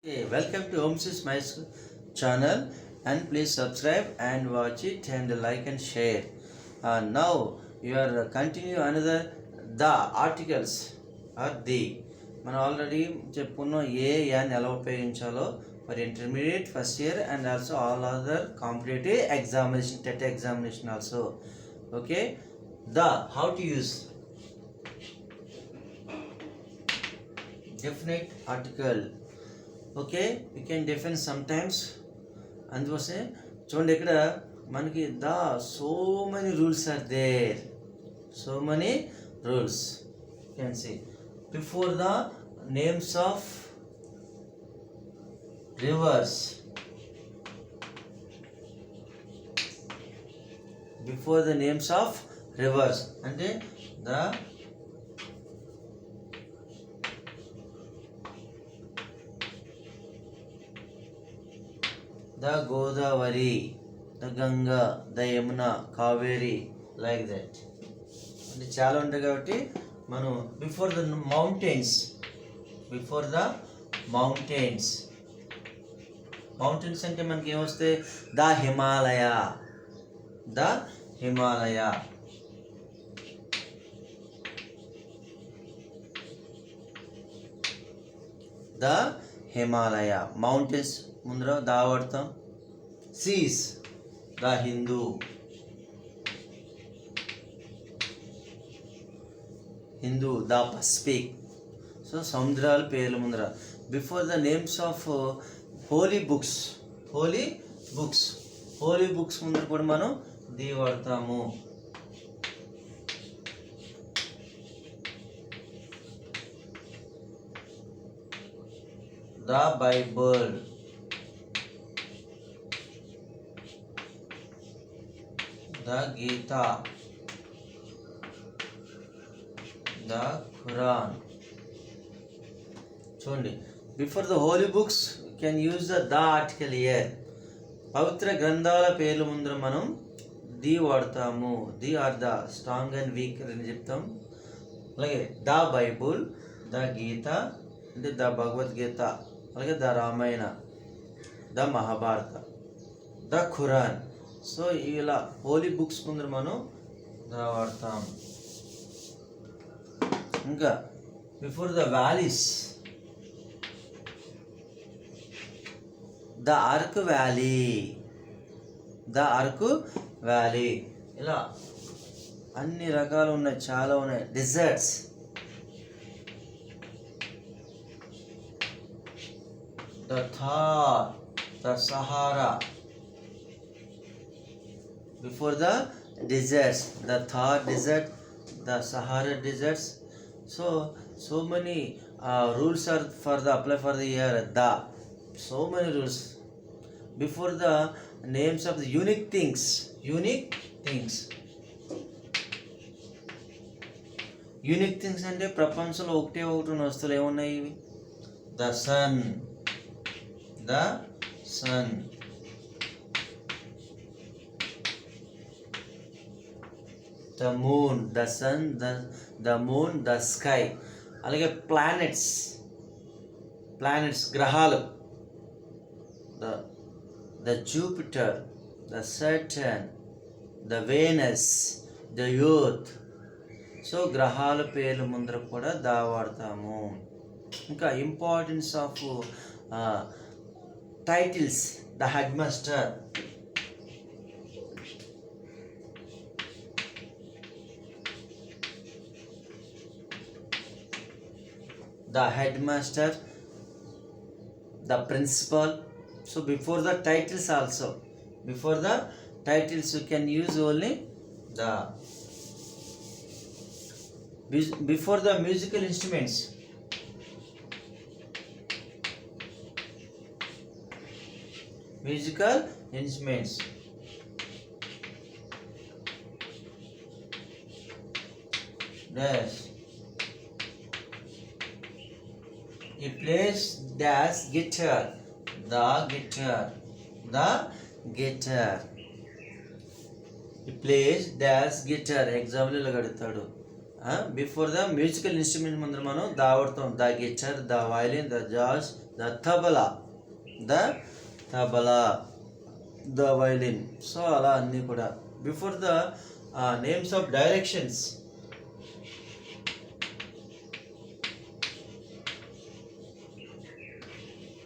Hey, welcome to Homes My channel, and please subscribe and watch it and like and share. Now you are continue another the articles or the మనం already చెప్పుకున్నాం a an ఎలా ఉపయోగించాలో for intermediate first year and also all other competitive examination TET examination also okay the how to use definite article. Okay you can define some times అందుకోసమే చూడండి ఇక్కడ మనకి the so many rules are there so many rules can see before the names of rivers before the names of rivers అంటే the the Godavari, the Ganga, the Yamuna, Kaveri, like that. అంటే చాలా ఉంటాయి కాబట్టి మనం before the mountains mountains అంటే మనకి ఏమొస్తే the Himalaya mountains ముందర the వాడతాం seas the Hindu the Pacific so సముద్రాల పేర్ల ముందర before the names of holy books ముందర కూడా మనం ది వాడతాము the Bible the Gita the Quran చూడండి before the holy books can use the article year పవిత్ర గ్రంథాల పేర్ల ముందర మనం ది వాడతాము the are the strong and weak అని చెప్తాం అలాగే ద బైబుల్ ద గీత అంటే ద భగవద్గీత అలాగే the Ramayana the Mahabharata the Quran so ఇలా హోలీ బుక్స్ ముందర మనం వాడతాం ఇంకా before the valleys the Araku valley ఇలా అన్ని రకాలు ఉన్నాయి చాలా ఉన్నాయి deserts the Thar the Sahara before the deserts the Thar desert the Sahara deserts so many rules are for the apply for the year the so many rules before the names of the unique things అంటే ప్రపంచంలో ఒకటే ఉన్న వస్తువులు ఏమున్నాయి ఇవి the sun the moon the sun the moon the sky అలాగే planets గ్రహాలు the Jupiter the Saturn the Venus the earth so గ్రహాల పేర్ల ముందర కూడా దా వాడతాము ఇంకా importance of titles the headmaster the headmaster the principal so before the titles you can use only the before the musical instruments dash he plays dash guitar the guitar he plays dash guitar example ఇలా అడుగుతాడు before the musical instrument ముందర మనం దా వాడతాం the guitar the violin the jazz the tabla, the tabla, the violin. So అలా అన్నీ కూడా. Before the names of directions,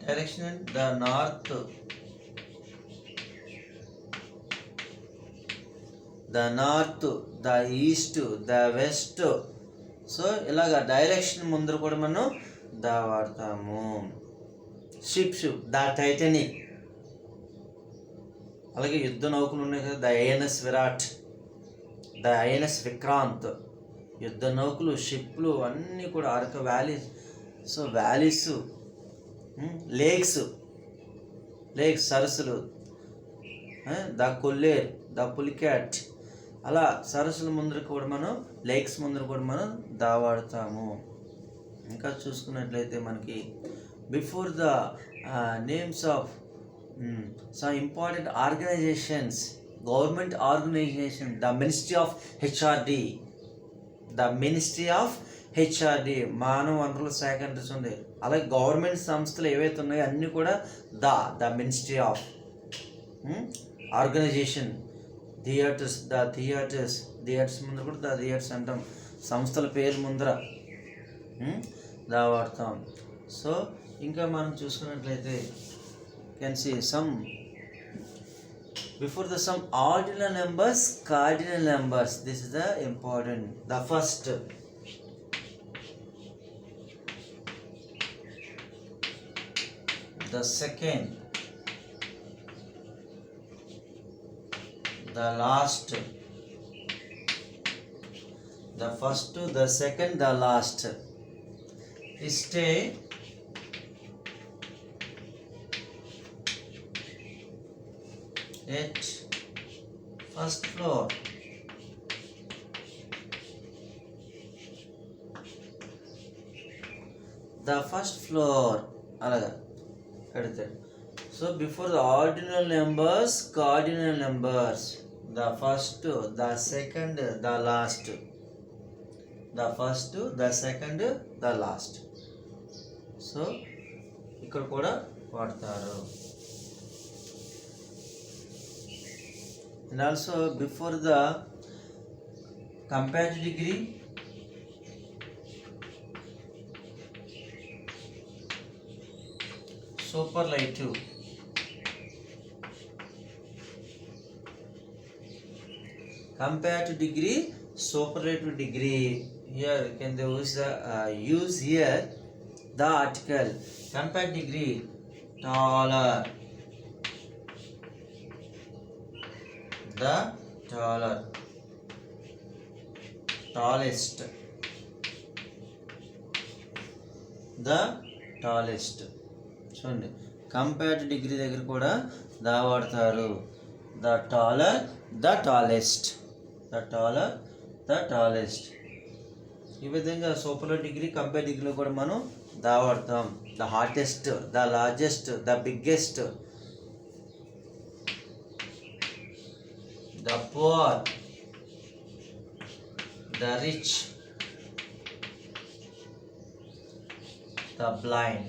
direction the north, the north, the east, the west. So ఇలాగ direction ముందర కూడా మనం ద వాడతాము. Ships, the Titanic. అలాగే యుద్ధ నౌకలు ఉన్నాయి కదా, the INS Virat, the INS Vikrant. యుద్ధ నౌకలు, షిప్లు అన్నీ కూడా. అరక వ్యాలీస్, సో వ్యాలీస్, లేక్స్, సరస్సులు, ద కొల్లేర్, ద పులికాట్. అలా సరస్సుల ముందర కూడా మనం, లేక్స్ ముందర కూడా మనం దా వాడతాము. ఇంకా చూసుకున్నట్లయితే మనకి before the names of some important organizations, government organization, the Ministry of HRD, మానవ వనరుల శాఖ అంటే. అలాగే గవర్నమెంట్ సంస్థలు ఏవైతే ఉన్నాయో అన్నీ కూడా the ministry of. Organisation, theatres, theatres ముందర కూడా ద థియేటర్స్ అంటాం. సంస్థల పేరు ముందర దా వాడతాం. సో ఇంకా మనం చూసుకున్నట్లయితే can see some before the some ordinal numbers, cardinal numbers. This is the important. The first, the second, the last. The first, the second, the last. Stay at first floor. The first floor. అలాగా కడతాడు. So before the ordinal numbers, cardinal numbers, the first, the second, the last. The first, the second, the last. So ఇక్కడ కూడా వాడతారు. And also before the comparative degree, superlative, comparative degree, superlative degree. Here can they use here the article comparative degree, taller, the taller, tallest, the tallest. చూడండి, compared degree దగ్గర కూడా దా వాడతారు. The taller, the tallest, the taller, the tallest. ఈ విధంగా super degree, compare డిగ్రీలో కూడా మనం దా వాడతాం. The hardest, the largest, the biggest, the poor, the rich, the blind.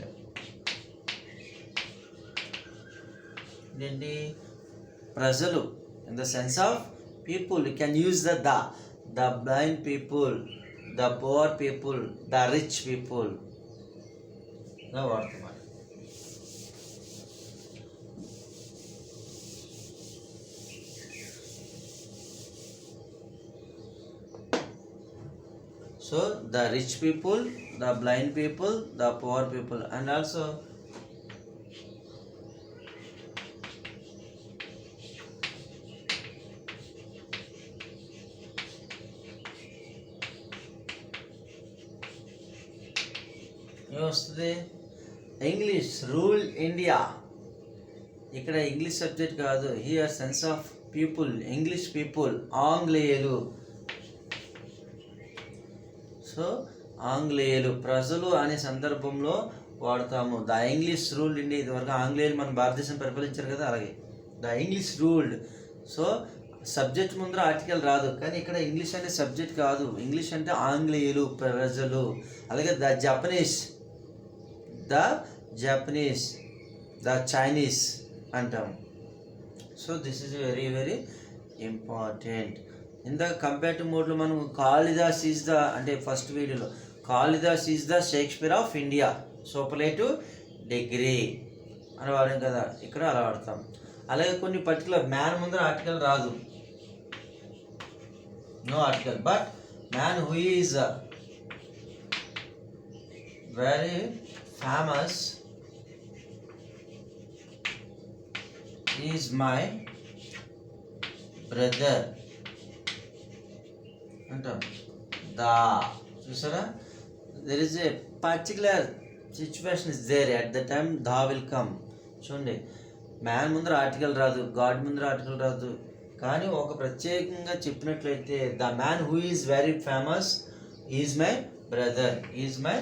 ఏంటి ప్రజలు, in the sense of people, you can use the blind people, the poor people, the rich people. ఇలా వాడతాం. So the rich people, the blind people, the poor people, and also ఏమొస్తుంది? English rule India. ఇక్కడ English subject కాదు. Here sense of people, English people, ఆంగ్లేయులు. So ఆంగ్లేయులు, ప్రజలు అనే సందర్భంలో వాడతాము. The English ruled India. ఇదివరకు ఆంగ్లేయులు మన భారతదేశం పరిపాలించారు కదా, అలాగే the English ruled. So subject ముందర ఆర్టికల్ రాదు, కానీ ఇక్కడ ఇంగ్లీష్ అనే సబ్జెక్ట్ కాదు. ఇంగ్లీష్ అంటే ఆంగ్లేయులు, ప్రజలు. అలాగే the Japanese, the Japanese, the Chinese అంటాం. So this is very very important. ఇందాక కంపేరిటివ్ మోడ్లో మనం కాళిదాస్ ఈజ్ ద, అంటే ఫస్ట్ వీడియోలో Kalidas is the Shakespeare of India, superlative degree అని వాడాం కదా, ఇక్కడ అలా వాడతాం. అలాగే కొన్ని పర్టికులర్ మ్యాన్ ముందర ఆర్టికల్ రాదు, no article, but man who is very famous is my brother అంటాం. దా, చూసారా, there is a particular situation is there, at the time the will come. చూడండి, మ్యాన్ ముందర ఆర్టికల్ రాదు, గాడ్ ముందర ఆర్టికల్ రాదు, కానీ ఒక ప్రత్యేకంగా చెప్పినట్లయితే the man who is very famous is my brother, is my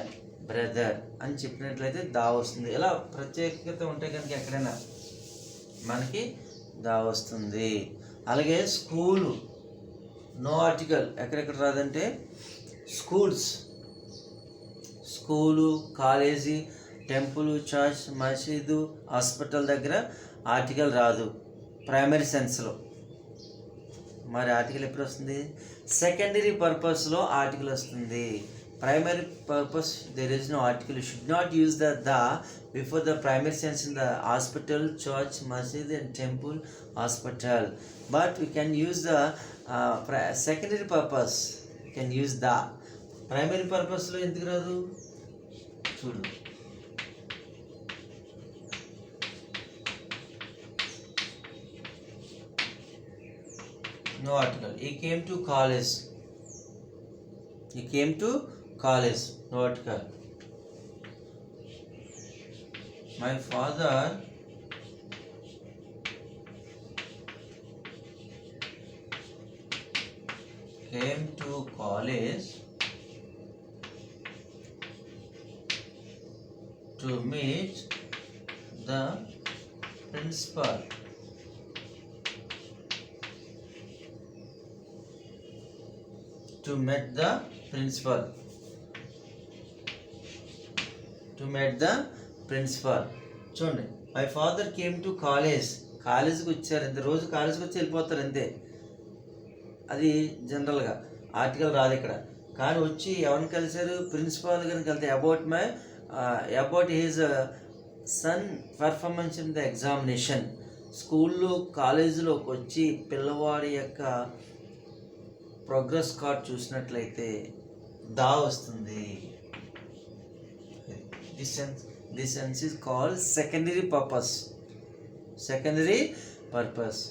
brother అని చెప్పినట్లయితే దా వస్తుంది. ఇలా ప్రత్యేకత ఉంటే కనుక ఎక్కడైనా మనకి దా వస్తుంది. అలాగే స్కూలు, నో ఆర్టికల్ ఎక్కడెక్కడ రాదంటే schools, school, college, temple, church, మసీదు, హాస్పిటల్ దగ్గర ఆర్టికల్ రాదు ప్రైమరీ సెన్స్లో. మరి ఆర్టికల్ ఎప్పుడు వస్తుంది? సెకండరీ పర్పస్లో ఆర్టికల్ వస్తుంది. Primary purpose there is no article. You should not use the before the primary sense in the hospital, church, మసీద్ and temple, hospital. But we can use the secondary purpose, you can use the. Primary పర్పస్లో ఎందుకు రాదు చూడు. No article. He came to college. He came to college. No article. My father came to college to meet the principal. To meet the principal. To meet the principal. చూడండి, my father came to college. కాలేజీకి వచ్చారు అంతే, రోజు కాలేజీకి వచ్చి వెళ్ళిపోతారు అంతే, అది జనరల్గా ఆర్టికల్ రాదు ఇక్కడ. కానీ వచ్చి ఎవరిని కలిశారు? ప్రిన్సిపాల్ గారిని కలితే about his son performance in the examination. స్కూల్లో కాలేజీలోకి వచ్చి పిల్లవాడి యొక్క ప్రోగ్రెస్ కార్డ్ చూసినట్లయితే దా వస్తుంది. This sense is called secondary purpose. Secondary purpose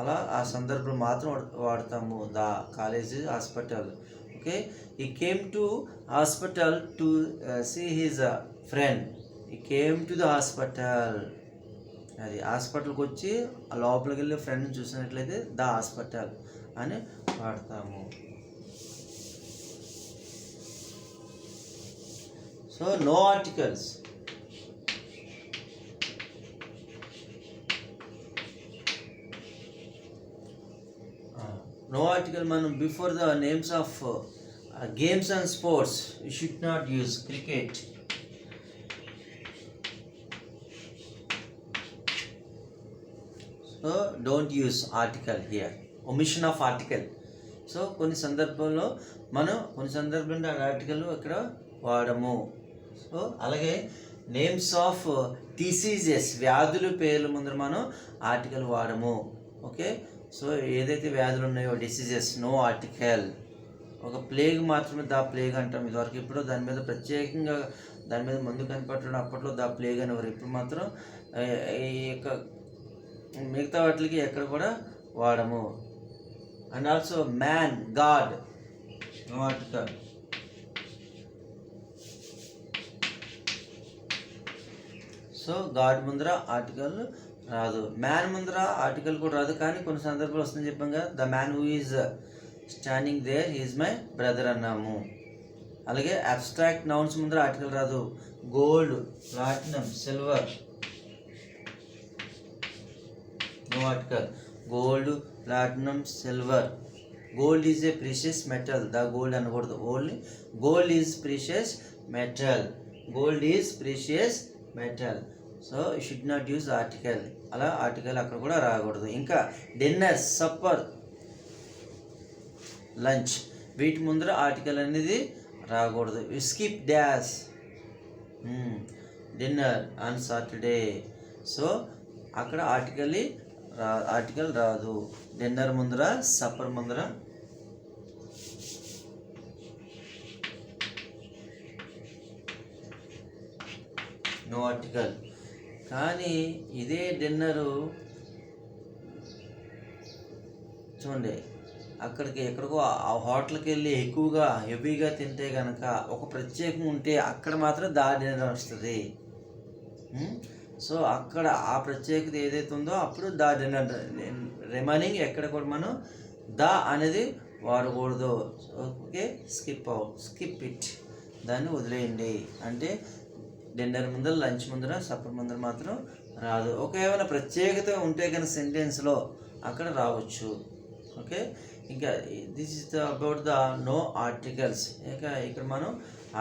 అలా ఆ సందర్భంలో మాత్రం వాడతాము. The, college, hospital. Okay, he came to hospital to see his friend. He came to the hospital, అది హాస్పిటల్కి వచ్చి ఆ లోపలికి వెళ్ళి ఫ్రెండ్ని చూసినట్లయితే ద హాస్పిటల్ అని వాడతాము. So no articles. No article మనం before the names of games and sports you should not use. Cricket, so don't use article here. Omission of article. So కొన్ని సందర్భంలో ఆర్టికల్ ఇక్కడ వాడము. సో అలాగే నేమ్స్ ఆఫ్ డిసీజెస్, వ్యాధుల పేర్ల ముందర మనం ఆర్టికల్ వాడము. ఓకే, సో ఏదైతే వ్యాధులు ఉన్నాయో డిసీజెస్, నో ఆర్టికల్. ఒక ప్లేగ్ మాత్రమే దా ప్లేగ్ అంటాం ఇదివరకు. ఇప్పుడు దాని మీద ప్రత్యేకంగా దాని మీద మందు కనిపెట్టడం, అప్పట్లో దా ప్లేగ్ అనేవారు. ఇప్పుడు మాత్రం ఈ యొక్క మిగతా వాటికి ఎక్కడ కూడా వాడము. And also man, god, no article. So god ముందర ఆర్టికల్ రాదు, మ్యాన్ ముందర ఆర్టికల్ కూడా రాదు. కానీ కొన్ని సందర్భాలు వస్తుందని చెప్పాం కదా, the man who is standing there is my brother అన్నాము. అలాగే అబ్స్ట్రాక్ట్ నౌన్స్ ముందర ఆర్టికల్ రాదు. Gold, platinum, silver, no article. Gold, platinum, silver. Gold is a precious metal. The gold అనకూడదు, only gold is precious metal. Gold is precious metal. So you should not use article. అలా article అక్కడ కూడా రాకూడదు. ఇంకా dinner, supper, lunch వీటి ముందర article అనేది రాకూడదు. Skip dash dinner on Saturday. So అక్కడ ఆర్టికల్ రాదు. డిన్నర్ ముందర, సప్పర్ ముందర నో ఆర్టికల్. కానీ ఇదే డిన్నరు చూడండి, ఎక్కడికో ఆ హోటల్కి వెళ్ళి ఎక్కువగా హెవీగా తింటే కనుక ఒక ప్రత్యేకం ఉంటే అక్కడ మాత్రం దా డిన్నర్ వస్తుంది. సో అక్కడ ఆ ప్రత్యేకత ఏదైతే ఉందో అప్పుడు దా డిన్నర్. రిమైనింగ్ ఎక్కడ కూడా మనం దా అనేది వాడకూడదు. ఓకే, స్కిప్ ఇట్, దాన్ని వదిలేయండి. అంటే డిన్నర్ ముందర, లంచ్ ముందర, సప్పర్ ముందర మాత్రం రాదు. ఏమైనా ప్రత్యేకత ఉంటే కనుక సెంటెన్స్లో అక్కడ రావచ్చు. ఓకే, ఇంకా this is about the no articles. ఇక్కడ మనం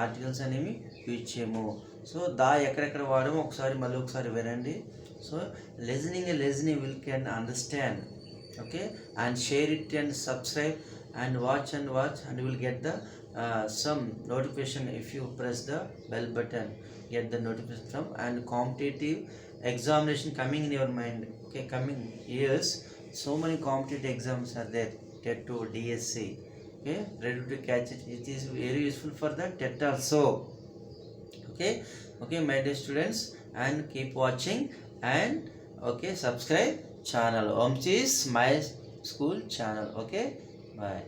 ఆర్టికల్స్ అనేవి యూజ్ చేయము. సో దా ఎక్కడెక్కడ వాడము మళ్ళీ ఒకసారి వినండి. So listening will can understand. Okay, and share it and subscribe and watch and you will get the some notification if you press the bell button. Get the notification from and competitive examination coming in your mind. Okay, coming years so many competitive exams are there. TET 2, DSC. Okay, ready to catch it. It is very useful for the TET also. Okay, my dear students, and keep watching and subscribe channel Omchi's My School channel. Okay, bye.